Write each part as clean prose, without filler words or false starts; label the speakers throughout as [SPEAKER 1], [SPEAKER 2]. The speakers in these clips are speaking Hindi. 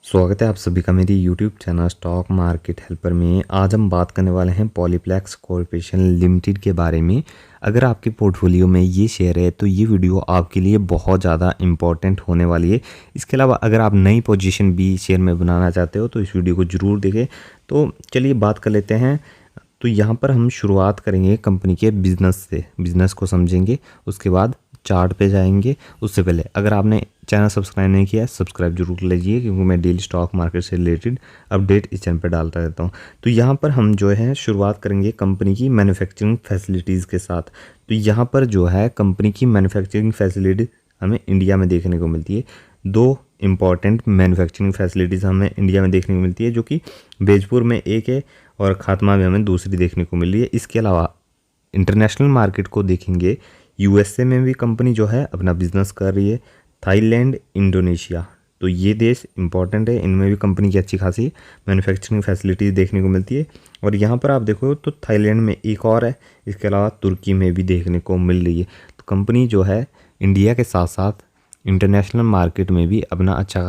[SPEAKER 1] स्वागत है आप सभी का मेरी YouTube channel stock market helper में। आज हम बात करने वाले हैं पॉलीप्लेक्स कॉर्पोरेशन लिमिटेड के बारे में। अगर आपके पोर्टफोलियो में ये शेयर है तो ये वीडियो आपके लिए बहुत ज़्यादा इंपॉर्टेंट होने वाली है। इसके अलावा अगर आप नई पोजीशन भी शेयर में बनाना चाहते हो तो इस वीडियो को ज़रूर देखें। तो चलिए बात कर लेते हैं। तो यहाँ पर हम शुरुआत करेंगे कंपनी के बिज़नेस से, बिज़नेस को समझेंगे, उसके बाद चार्ट पे जाएंगे। उससे पहले अगर आपने चैनल सब्सक्राइब नहीं किया है सब्सक्राइब जरूर कर लीजिए, क्योंकि मैं डेली स्टॉक मार्केट से रिलेटेड अपडेट इस चैनल पर डालता रहता हूँ। तो यहाँ पर हम जो है शुरुआत करेंगे कंपनी की मैन्युफैक्चरिंग फैसिलिटीज़ के साथ। तो यहाँ पर जो है कंपनी की मैन्युफैक्चरिंग फैसिलिटी हमें इंडिया में देखने को मिलती है। दो इम्पॉर्टेंट मैन्युफैक्चरिंग फैसिलिटीज़ हमें इंडिया में देखने को मिलती है, जो कि बेजपुर में एक है और खातमा में हमें दूसरी देखने को मिल रही है। इसके अलावा इंटरनेशनल मार्केट को देखेंगे, यूएसए में भी कंपनी जो है अपना बिजनेस कर रही है। थाईलैंड, इंडोनेशिया, तो ये देश इंपॉर्टेंट है, इनमें भी कंपनी की अच्छी खासी मैन्युफैक्चरिंग फैसिलिटीज़ देखने को मिलती है। और यहाँ पर आप देखो तो थाईलैंड में एक और है, इसके अलावा तुर्की में भी देखने को मिल रही है। तो कंपनी जो है इंडिया के साथ साथ इंटरनेशनल मार्केट में भी अपना अच्छा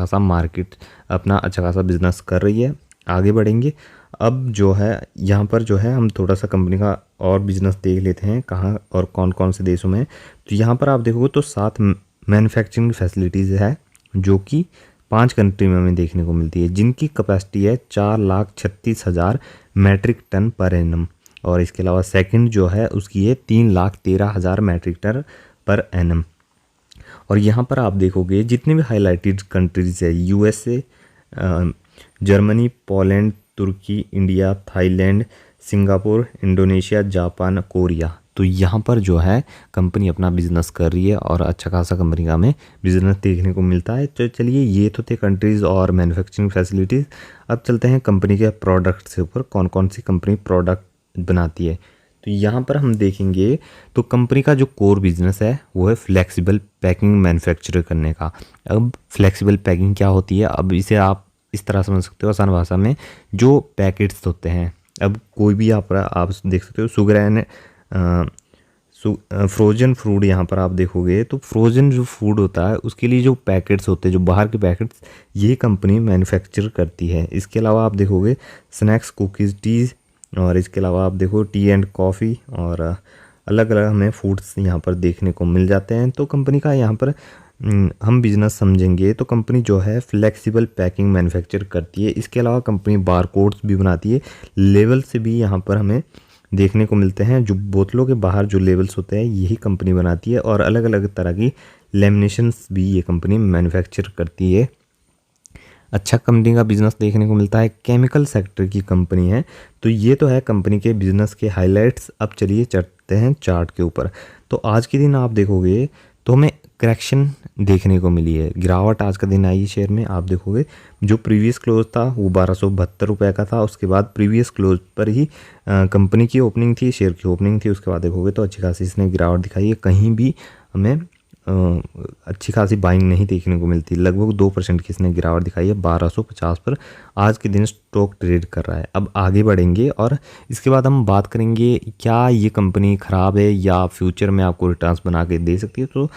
[SPEAKER 1] खासा बिजनेस कर रही है। आगे बढ़ेंगे। अब जो है यहाँ पर जो है हम थोड़ा सा कंपनी का और बिजनेस देख लेते हैं, कहाँ और कौन कौन से देशों में। तो यहाँ पर आप देखोगे तो 7 मैन्युफैक्चरिंग फैसिलिटीज़ है, जो कि 5 कंट्री में हमें देखने को मिलती है, जिनकी कैपेसिटी है 4,36,000 मैट्रिक टन पर एनम। और इसके अलावा सेकंड जो है उसकी है 3,13,000 मैट्रिक टन पर एनम। और यहाँ पर आप देखोगे जितने भी हाईलाइटेड कंट्रीज़ है, USA, Germany, Poland, Turkey, India, Thailand, Singapore, Indonesia, Japan, Korea, तो यहाँ पर जो है कंपनी अपना बिजनेस कर रही है और अच्छा खासा कंपनी का हमें बिजनेस देखने को मिलता है। तो चलिए ये तो थे कंट्रीज़ और मैन्युफैक्चरिंग फैसिलिटीज़। अब चलते हैं कंपनी के प्रोडक्ट से ऊपर, कौन कौन सी कंपनी प्रोडक्ट बनाती है। तो यहाँ पर हम देखेंगे तो कंपनी का जो कोर बिजनेस है वो है फ्लेक्सिबल पैकिंग मैन्युफैक्चर करने का। अब फ्लेक्सिबल पैकिंग क्या होती है, अब इसे आप इस तरह समझ सकते हो आसान भाषा में, जो पैकेट्स होते हैं। अब कोई भी आप देख सकते हो सुगरैन फ्रोजन फूड, यहाँ पर आप देखोगे तो फ्रोजन जो फूड होता है उसके लिए जो पैकेट्स होते हैं, जो बाहर के पैकेट्स, ये कंपनी मैन्युफैक्चर करती है। इसके अलावा आप देखोगे स्नैक्स, कुकीज़, टीज़, और इसके अलावा आप देखो टी एंड कॉफ़ी और अलग अलग हमें फूड्स यहाँ पर देखने को मिल जाते हैं। तो कंपनी का यहाँ पर हम बिजनेस समझेंगे तो कंपनी जो है फ्लेक्सिबल पैकिंग मैन्युफैक्चर करती है। इसके अलावा कंपनी बारकोड्स भी बनाती है, लेवल से भी यहाँ पर हमें देखने को मिलते हैं। जो बोतलों के बाहर जो लेवल्स होते हैं यही कंपनी बनाती है, और अलग अलग तरह की लेमिनेशंस भी ये कंपनी मैन्युफैक्चर करती है। अच्छा कंपनी का बिजनेस देखने को मिलता है। केमिकल सेक्टर की कंपनी है। तो ये तो है कंपनी के बिजनेस के हाइलाइट्स। अब चलिए चढ़ते हैं चार्ट के ऊपर। तो आज के दिन आप देखोगे तो हमें करेक्शन देखने को मिली है, गिरावट आज का दिन आई शेयर में। आप देखोगे जो प्रीवियस क्लोज था वो 1272 रुपये का था। उसके बाद प्रीवियस क्लोज पर ही कंपनी की ओपनिंग थी, शेयर की ओपनिंग थी। उसके बाद देखोगे तो अच्छी खासी इसने गिरावट दिखाई है, कहीं भी हमें अच्छी खासी बाइंग नहीं देखने को मिलती। लगभग 2% की इसने गिरावट दिखाई है, 1250 पर आज के दिन स्टॉक ट्रेड कर रहा है। अब आगे बढ़ेंगे और इसके बाद हम बात करेंगे क्या ये कंपनी ख़राब है या फ्यूचर में आपको रिटर्न्स बना के दे सकती है। तो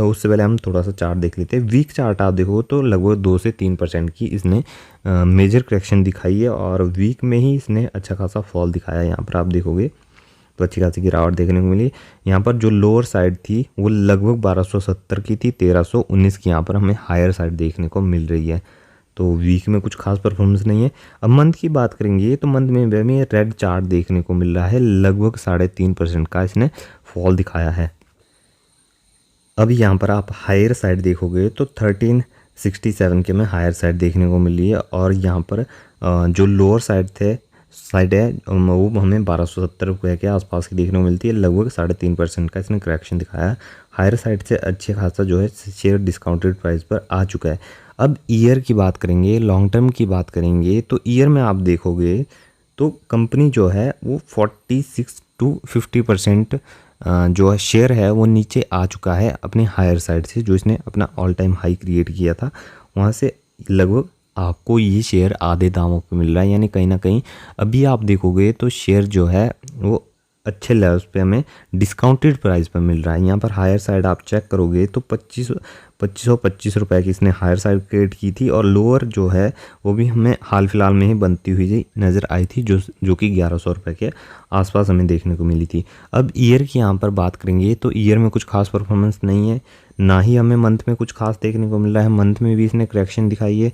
[SPEAKER 1] उससे पहले हम थोड़ा सा चार्ट देख लेते हैं। वीक चार्ट आप देखो तो लगभग 2 से 3% की इसने मेजर करेक्शन दिखाई है, और वीक में ही इसने अच्छा खासा फॉल दिखाया है। यहाँ पर आप देखोगे तो अच्छी खासी गिरावट देखने को मिली। यहाँ पर जो लोअर साइड थी वो लगभग 1270 की थी, 1319 की यहाँ पर हमें हायर साइड देखने को मिल रही है। तो वीक में कुछ खास परफॉर्मेंस नहीं है। अब मंथ की बात करेंगे तो मंथ में हमें रेड चार्ट देखने को मिल रहा है, लगभग 3.5% का इसने फॉल दिखाया है। अब यहाँ पर आप हायर साइड देखोगे तो 1367 के में हायर साइड देखने को मिली है, और यहाँ पर जो लोअर साइड है वो हमें 1270 रुपये के आसपास की देखने को मिलती है, लगभग 3.5% का इसने करेक्शन दिखाया है। हायर साइड से अच्छे खासा जो है शेयर डिस्काउंटेड प्राइस पर आ चुका है। अब ईयर की बात करेंगे, लॉन्ग टर्म की बात करेंगे, तो ईयर में आप देखोगे तो कंपनी जो है वो 46 to 50% जो है शेयर है वो नीचे आ चुका है अपने हायर साइड से, जो इसने अपना ऑल टाइम हाई क्रिएट किया था वहाँ से। लगभग आपको ये शेयर आधे दामों पे मिल रहा है, यानी कहीं ना कहीं अभी आप देखोगे तो शेयर जो है वो अच्छे लेवल्स पे हमें डिस्काउंटेड प्राइस पर मिल रहा है। यहाँ पर हायर साइड आप चेक करोगे तो ₹2525 की इसने हायर साइड क्रिएट की थी, और लोअर जो है वो भी हमें हाल फिलहाल में ही बनती हुई नज़र आई थी, जो कि ₹1100 के आसपास हमें देखने को मिली थी। अब ईयर की यहाँ पर बात करेंगे तो ईयर में कुछ खास परफॉर्मेंस नहीं है, ना ही हमें मंथ में कुछ खास देखने को मिल रहा है। मंथ में भी इसने करेक्शन दिखाई है।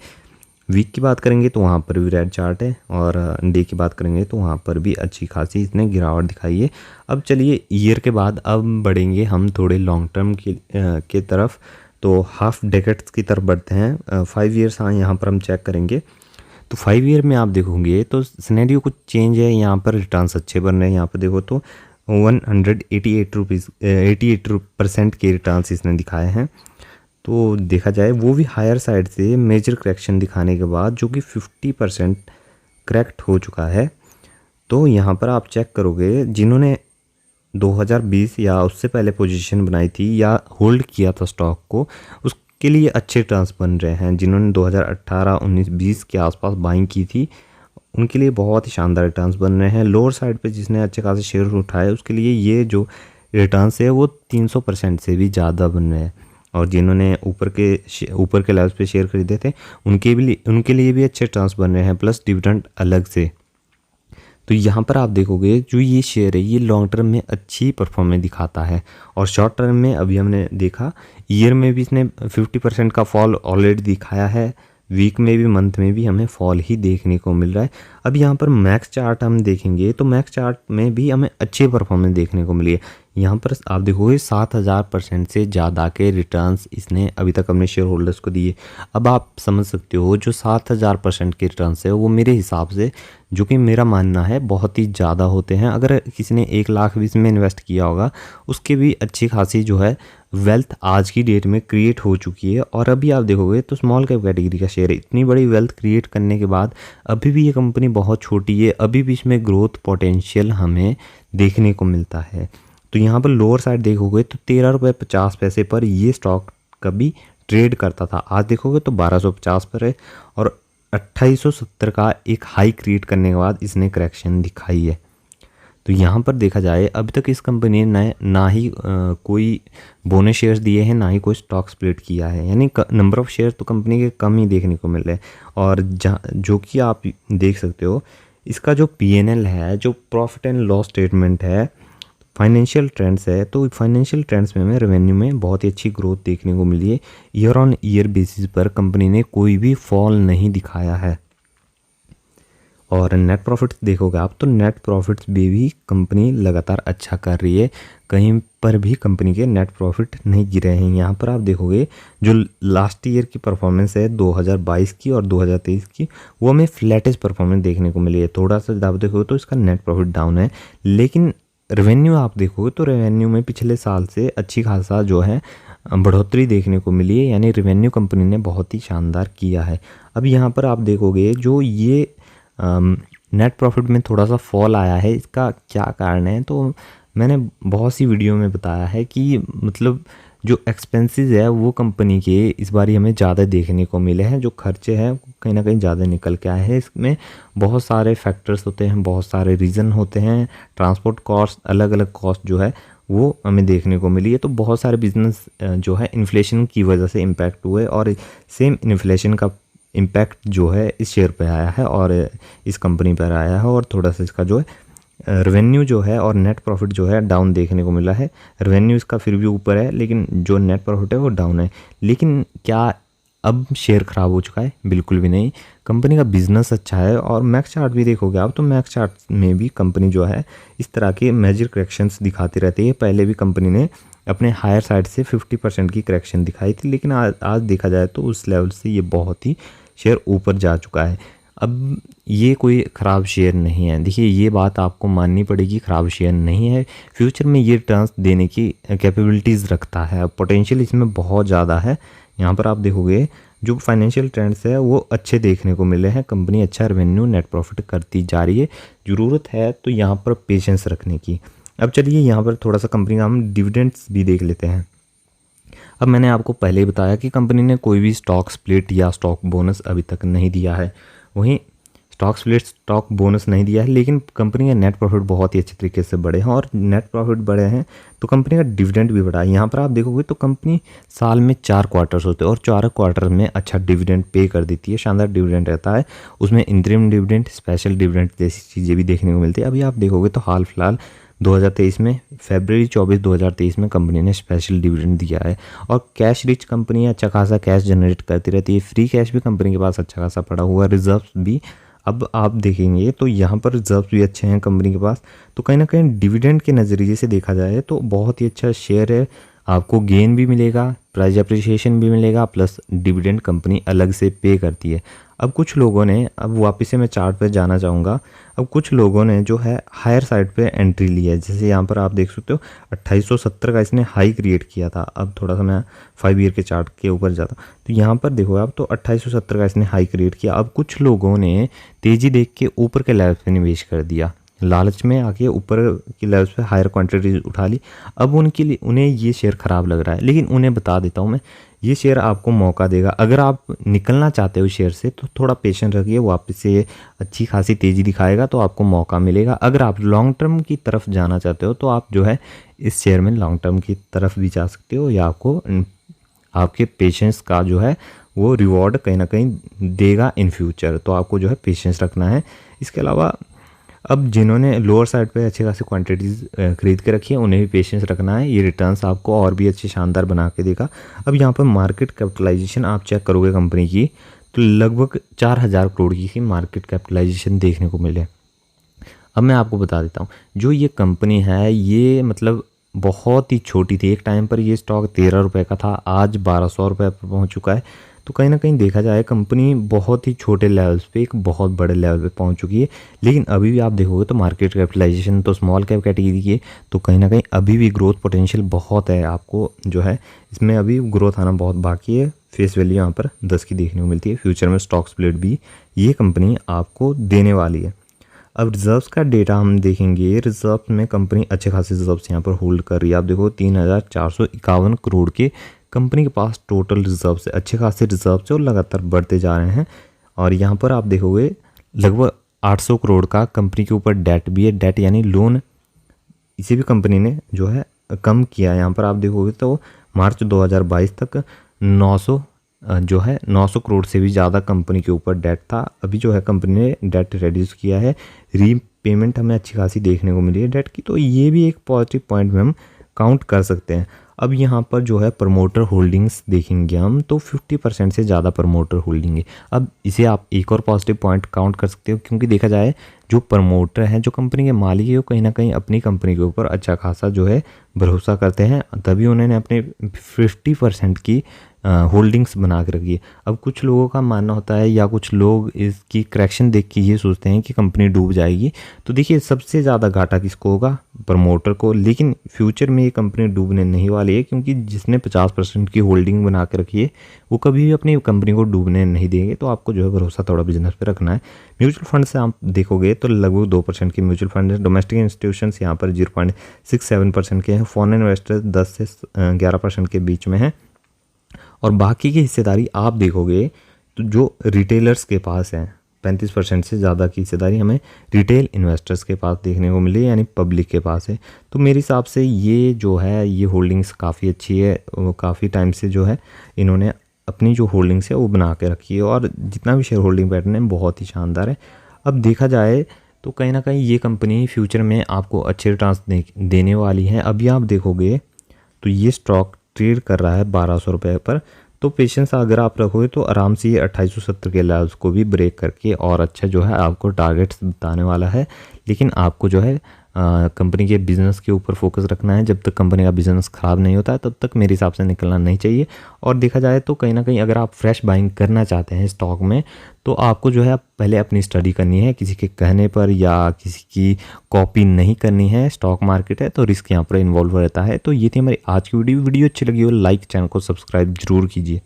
[SPEAKER 1] वीक की बात करेंगे तो वहाँ पर भी रेड चार्ट है, और डे की बात करेंगे तो वहाँ पर भी अच्छी खासी इसने गिरावट दिखाई है। अब चलिए ईयर के बाद अब बढ़ेंगे हम थोड़े लॉन्ग टर्म के तरफ, तो हाफ डेकेड्स की तरफ बढ़ते हैं। 5 ईयर्स हाँ यहाँ पर हम चेक करेंगे, तो 5 ईयर में आप देखोगे तो सिनेरियो कुछ चेंज है। यहाँ पर रिटर्न्स अच्छे बन रहे हैं। यहाँ पर देखो तो 88% के रिटर्न्स इसने दिखाए हैं। तो देखा जाए वो भी हायर साइड से मेजर करेक्शन दिखाने के बाद, जो कि 50% करेक्ट हो चुका है। तो यहाँ पर आप चेक करोगे जिन्होंने 2020 या उससे पहले पोजीशन बनाई थी या होल्ड किया था स्टॉक को, उसके लिए अच्छे रिटर्न्स बन रहे हैं। जिन्होंने 2018, 19, 20 के आसपास बाइंग की थी, उनके लिए बहुत ही शानदार रिटर्न्स बन रहे हैं। लोअर साइड पे जिसने अच्छे खासे शेयर उठाए, उसके लिए ये जो रिटर्न्स है वो 300% से भी ज़्यादा बन रहे हैं। और जिन्होंने ऊपर के लेवल्स पे शेयर खरीदे थे, उनके लिए भी अच्छे रिटर्न्स बन रहे हैं, प्लस डिविडेंड अलग से। तो यहाँ पर आप देखोगे जो ये शेयर है ये लॉन्ग टर्म में अच्छी परफॉर्मेंस दिखाता है, और शॉर्ट टर्म में अभी हमने देखा ईयर में भी इसने 50% का फॉल ऑलरेडी दिखाया है। वीक में भी, मंथ में भी हमें फॉल ही देखने को मिल रहा है। अब यहाँ पर मैक्स चार्ट हम देखेंगे तो मैक्स चार्ट में भी हमें अच्छी परफॉर्मेंस देखने को मिली है। यहाँ पर आप देखोगे 7000% से ज़्यादा के रिटर्न्स इसने अभी तक अपने शेयर होल्डर्स को दिए। अब आप समझ सकते हो जो 7000% के रिटर्न्स है वो मेरे हिसाब से, जो कि मेरा मानना है, बहुत ही ज़्यादा होते हैं। अगर किसी ने 1 लाख भी इसमें इन्वेस्ट किया होगा, उसके भी अच्छी खासी जो है वेल्थ आज की डेट में क्रिएट हो चुकी है। और अभी आप देखोगे तो स्मॉल कैप कैटेगरी का शेयर है, इतनी बड़ी वेल्थ क्रिएट करने के बाद अभी भी ये कंपनी बहुत छोटी है, अभी भी इसमें ग्रोथ पोटेंशियल हमें देखने को मिलता है। तो यहाँ पर लोअर साइड देखोगे तो ₹13.50 पर ये स्टॉक कभी ट्रेड करता था। आज देखोगे तो 1250 पर है, और 2870 का एक हाई क्रिएट करने के बाद इसने करेक्शन दिखाई है। तो यहाँ पर देखा जाए अभी तक इस कंपनी ने ना ही कोई बोनस शेयर्स दिए हैं, ना ही कोई स्टॉक स्प्लिट किया है, यानी नंबर ऑफ शेयर तो कंपनी के कम ही देखने को मिल रहे हैं। और जो कि आप देख सकते हो इसका जो P&L है, जो प्रॉफिट एंड लॉस स्टेटमेंट है, फाइनेंशियल ट्रेंड्स है, तो फाइनेंशियल ट्रेंड्स में हमें रेवेन्यू में बहुत ही अच्छी ग्रोथ देखने को मिली है। ईयर ऑन ईयर बेसिस पर कंपनी ने कोई भी फॉल नहीं दिखाया है। और नेट प्रॉफिट्स देखोगे आप तो नेट प्रॉफिट्स भी कंपनी लगातार अच्छा कर रही है, कहीं पर भी कंपनी के नेट प्रॉफिट नहीं गिरे हैं। यहाँ पर आप देखोगे जो लास्ट ईयर की परफॉर्मेंस है 2022 की और 2023 की, वो हमें फ्लैटेस्ट परफॉर्मेंस देखने को मिली है। थोड़ा सा आप देखोगे तो इसका नेट प्रॉफिट डाउन है, लेकिन रेवेन्यू आप देखोगे तो रेवेन्यू में पिछले साल से अच्छी खासा जो है बढ़ोतरी देखने को मिली है, यानी रेवेन्यू कंपनी ने बहुत ही शानदार किया है। अब यहाँ पर आप देखोगे जो ये नेट प्रॉफिट में थोड़ा सा फॉल आया है, इसका क्या कारण है, तो मैंने बहुत सी वीडियो में बताया है कि मतलब जो एक्सपेंसेस है वो कंपनी के इस बार हमें ज़्यादा देखने को मिले हैं। जो खर्चे हैं कहीं ना कहीं ज़्यादा निकल के आए हैं। इसमें बहुत सारे फैक्टर्स होते हैं, बहुत सारे रीज़न होते हैं, ट्रांसपोर्ट कॉस्ट, अलग अलग कॉस्ट जो है वो हमें देखने को मिली है। तो बहुत सारे बिजनेस जो है इन्फ्लेशन की वजह से इम्पैक्ट हुए, और सेम इन्फ्लेशन का इम्पैक्ट जो है इस शेयर पे आया है और इस कंपनी पर आया है, और थोड़ा सा इसका जो है रेवेन्यू जो है और नेट प्रॉफिट जो है डाउन देखने को मिला है। रेवेन्यू इसका फिर भी ऊपर है, लेकिन जो नेट प्रॉफिट है वो डाउन है। लेकिन क्या अब शेयर ख़राब हो चुका है? बिल्कुल भी नहीं, कंपनी का बिजनेस अच्छा है। और मैक्स चार्ट भी देखोगे आप तो मैक्स चार्ट में भी कंपनी जो है इस तरह के मेजर करेक्शंस दिखाती रहती है। पहले भी कंपनी ने अपने हायर साइड से 50% की करेक्शन दिखाई थी, लेकिन आज देखा जाए तो उस लेवल से ये बहुत ही शेयर ऊपर जा चुका है। अब ये कोई ख़राब शेयर नहीं है, देखिए ये बात आपको माननी पड़ेगी, ख़राब शेयर नहीं है। फ्यूचर में ये रिटर्न्स देने की कैपेबिलिटीज़ रखता है, पोटेंशियल इसमें बहुत ज़्यादा है। यहाँ पर आप देखोगे जो फाइनेंशियल ट्रेंड्स है वो अच्छे देखने को मिले हैं, कंपनी अच्छा रेवेन्यू नेट प्रॉफिट करती जा रही है। ज़रूरत है तो यहाँ पर पेशेंस रखने की। अब चलिए यहाँ पर थोड़ा सा कंपनी का हम डिविडेंड्स भी देख लेते हैं। अब मैंने आपको पहले ही बताया कि कंपनी ने कोई भी स्टॉक स्प्लिट या स्टॉक बोनस अभी तक नहीं दिया है। वहीं स्टॉक स्प्लिट स्टॉक बोनस नहीं दिया है, लेकिन कंपनी का नेट प्रॉफिट बहुत ही अच्छे तरीके से बढ़े हैं और नेट प्रॉफिट बढ़े हैं तो कंपनी का डिविडेंड भी बढ़ा है। यहाँ पर आप देखोगे तो कंपनी साल में 4 क्वार्टर्स होते हैं और 4 क्वार्टर में अच्छा डिविडेंड पे कर देती है, शानदार डिविडेंड रहता है। उसमें इंटरिम डिविडेंड, स्पेशल डिविडेंड जैसी चीज़ें भी देखने को मिलती है। अभी आप देखोगे तो हाल फिलहाल 2023 में फरवरी 24 2023 में कंपनी ने स्पेशल डिविडेंड दिया है। और कैश रिच कंपनी है, अच्छा खासा कैश जनरेट करती रहती है, फ्री कैश भी कंपनी के पास अच्छा खासा पड़ा हुआ, रिजर्व्स भी अब आप देखेंगे तो यहाँ पर रिजर्व्स भी अच्छे हैं कंपनी के पास। तो कहीं ना कहीं डिविडेंड के नज़रिए से देखा जाए तो बहुत ही अच्छा शेयर है, आपको गेन भी मिलेगा, प्राइस अप्रिसिएशन भी मिलेगा, प्लस डिविडेंड कंपनी अलग से पे करती है। अब कुछ लोगों ने, अब वापस से मैं चार्ट पे जाना चाहूँगा, अब कुछ लोगों ने जो है हायर साइड पे एंट्री ली है। जैसे यहाँ पर आप देख सकते हो 2870 का इसने हाई क्रिएट किया था। अब थोड़ा सा मैं 5 ईयर के चार्ट के ऊपर जाता हूँ तो यहाँ पर देखो आप तो 2870 का इसने हाई क्रिएट किया। अब कुछ लोगों ने तेज़ी देख के ऊपर के लेवल पे निवेश कर दिया, लालच में आके ऊपर की लेवल्स पे हायर क्वांटिटी उठा ली। अब उनके लिए उन्हें ये शेयर ख़राब लग रहा है, लेकिन उन्हें बता देता हूँ मैं, ये शेयर आपको मौका देगा। अगर आप निकलना चाहते हो शेयर से तो थोड़ा पेशेंस रखिए, वापस से अच्छी खासी तेज़ी दिखाएगा तो आपको मौका मिलेगा। अगर आप लॉन्ग टर्म की तरफ जाना चाहते हो तो आप जो है इस शेयर में लॉन्ग टर्म की तरफ भी जा सकते हो, या आपको आपके पेशेंस का जो है वो रिवॉर्ड कहीं ना कहीं देगा इन फ्यूचर। तो आपको जो है पेशेंस रखना है। इसके अलावा अब जिन्होंने लोअर साइड पे अच्छे खासी क्वांटिटीज़ खरीद के रखी है उन्हें भी पेशेंस रखना है, ये रिटर्न्स आपको और भी अच्छे शानदार बना के देगा। अब यहाँ पर मार्केट कैपिटलाइजेशन आप चेक करोगे कंपनी की तो लगभग 4000 करोड़ की मार्केट कैपिटलाइजेशन देखने को मिले। अब मैं आपको बता देता हूँ, जो ये कंपनी है ये मतलब बहुत ही छोटी थी, एक टाइम पर ये स्टॉक 13 रुपये का था, आज 1200 रुपये पर पहुँच चुका है। तो कहीं ना कहीं देखा जाए कंपनी बहुत ही छोटे लेवल्स पे एक बहुत बड़े लेवल पे पहुंच चुकी है। लेकिन अभी भी आप देखोगे तो मार्केट कैपिटलाइजेशन तो स्मॉल कैप कैटेगरी की है, तो कहीं ना कहीं अभी भी ग्रोथ पोटेंशियल बहुत है। आपको जो है इसमें अभी ग्रोथ आना बहुत बाकी है। फेस वैल्यू यहाँ पर 10 की देखने को मिलती है, फ्यूचर में स्टॉक स्प्लिट भी ये कंपनी आपको देने वाली है। अब रिजर्व्स का डेटा हम देखेंगे, रिजर्व में कंपनी अच्छे खासे रिजर्व्स यहाँ पर होल्ड कर रही है। आप देखो 3451 करोड़ के कंपनी के पास टोटल रिजर्व है, अच्छे खासे रिजर्व है और लगातार बढ़ते जा रहे हैं। और यहाँ पर आप देखोगे लगभग 800 करोड़ का कंपनी के ऊपर डेट भी है, डेट यानी लोन, इसे भी कंपनी ने जो है कम किया। यहाँ पर आप देखोगे तो मार्च 2022 तक 900 करोड़ से भी ज़्यादा कंपनी के ऊपर डेट था। अभी जो है कंपनी ने डेट रिड्यूस किया है, रीपेमेंट हमें अच्छी खासी देखने को मिली है डेट की, तो ये भी एक पॉजिटिव पॉइंट में हम काउंट कर सकते हैं। अब यहाँ पर जो है प्रमोटर होल्डिंग्स देखेंगे हम तो 50% से ज़्यादा प्रमोटर होल्डिंग है। अब इसे आप एक और पॉजिटिव पॉइंट काउंट कर सकते हो, क्योंकि देखा जाए जो प्रमोटर हैं, जो कंपनी के मालिक है, वो कहीं ना कहीं अपनी कंपनी के ऊपर अच्छा खासा जो है भरोसा करते हैं, तभी उन्होंने अपने 50% की होल्डिंग्स बना के रखी है। अब कुछ लोगों का मानना होता है या कुछ लोग इसकी करेक्शन देख के ये सोचते हैं कि कंपनी डूब जाएगी। तो देखिए सबसे ज़्यादा घाटा किसको होगा, प्रमोटर को। लेकिन फ्यूचर में ये कंपनी डूबने नहीं वाली है, क्योंकि जिसने 50% की होल्डिंग बना के रखी है वो कभी भी अपनी कंपनी को डूबने नहीं देंगे। तो आपको जो है भरोसा थोड़ा बिजनेस पे रखना है। म्यूचुअल फंड से आप देखोगे तो लगभग 2% के म्यूचुअल फंड है। डोमेस्टिक इंस्टीट्यूशंस यहाँ पर 0.67% के हैं। फॉरेन इन्वेस्टर्स 10 से 11% के बीच में है। और बाकी की हिस्सेदारी आप देखोगे तो जो रिटेलर्स के पास है 35% से ज़्यादा की हिस्सेदारी हमें रिटेल इन्वेस्टर्स के पास देखने को मिली, यानी पब्लिक के पास है। तो मेरे हिसाब से ये जो है ये होल्डिंग्स काफ़ी अच्छी है। काफ़ी टाइम से जो है इन्होंने अपनी जो होल्डिंग्स है वो बना के रखी है, और जितना भी शेयर होल्डिंग पैटर्न है बहुत ही शानदार है। अब देखा जाए तो कहीं ना कहीं ये कंपनी फ्यूचर में आपको अच्छे रिटर्न्स देने वाली है। अभी आप देखोगे तो ये स्टॉक ट्रेड कर रहा है 1200 रुपये पर। तो पेशेंस अगर आप रखोगे तो आराम से ये 2870 के लेवल्स को भी ब्रेक करके और अच्छा जो है आपको टारगेट्स बताने वाला है। लेकिन आपको जो है कंपनी के बिज़नेस के ऊपर फोकस रखना है। जब तक कंपनी का बिज़नेस ख़राब नहीं होता है तब तक मेरे हिसाब से निकलना नहीं चाहिए। और देखा जाए तो कहीं ना कहीं अगर आप फ्रेश बाइंग करना चाहते हैं स्टॉक में तो आपको जो है पहले अपनी स्टडी करनी है, किसी के कहने पर या किसी की कॉपी नहीं करनी है। स्टॉक मार्केट है तो रिस्क यहाँ पर इन्वॉल्व रहता है। तो ये थी हमारी आज की वीडियो अच्छी लगी हो लाइक, चैनल को सब्सक्राइब जरूर कीजिए।